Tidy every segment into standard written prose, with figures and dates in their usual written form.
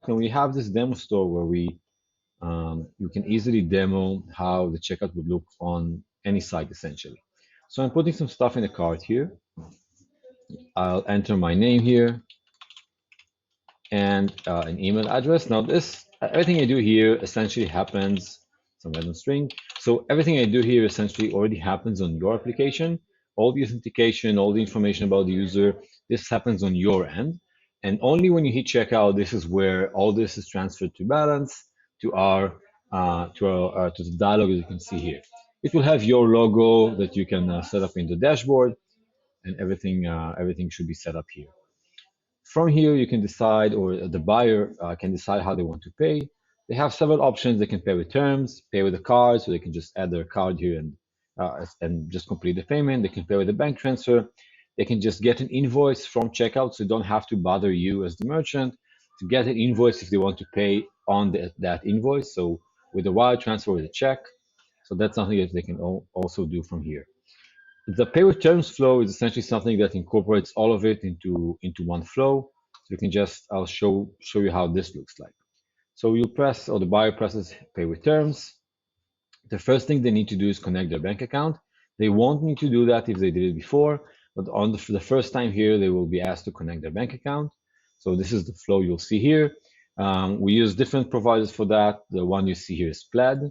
and we have this demo store where you can easily demo how the checkout would look on any site essentially. So I'm putting some stuff in the cart here. I'll enter my name here and an email address. Now everything I do here essentially happens, some random string. So everything I do here essentially already happens on your application. All the authentication, all the information about the user, this happens on your end. And only when you hit checkout, this is where all this is transferred to Balance, to to the dialog that you can see here. It will have your logo that you can set up in the dashboard, and everything should be set up here. From here, you can decide, or the buyer can decide how they want to pay. They have several options. They can pay with terms, pay with a card, so they can just add their card here and just complete the payment. They can pay with a bank transfer. They can just get an invoice from checkout, so they don't have to bother you as the merchant to get an invoice if they want to pay on that invoice. So with a wire transfer, with a check. So that's something that they can also do from here. The pay with terms flow is essentially something that incorporates all of it into one flow. So you can I'll show you how this looks like. So you press, or the buyer presses pay with terms. The first thing they need to do is connect their bank account. They won't need to do that if they did it before, but for the first time here, they will be asked to connect their bank account. So this is the flow you'll see here. We use different providers for that. The one you see here is Plaid.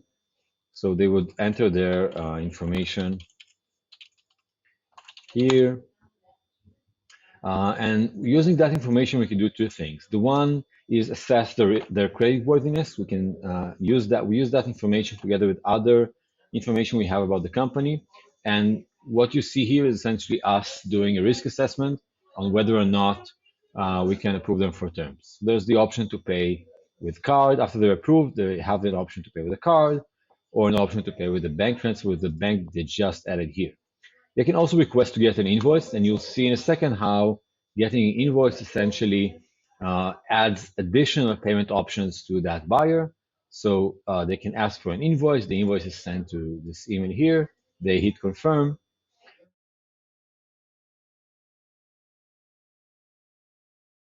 So they would enter their information here. And using that information, we can do two things. The one is assess their creditworthiness. We can use that information together with other information we have about the company. And what you see here is essentially us doing a risk assessment on whether or not we can approve them for terms. There's the option to pay with card. After they're approved, they have an option to pay with a card, or an option to pay with a bank transfer with the bank they just added here. They can also request to get an invoice, and you'll see in a second how getting an invoice essentially adds additional payment options to that buyer. So they can ask for an invoice. The invoice is sent to this email here. They hit confirm,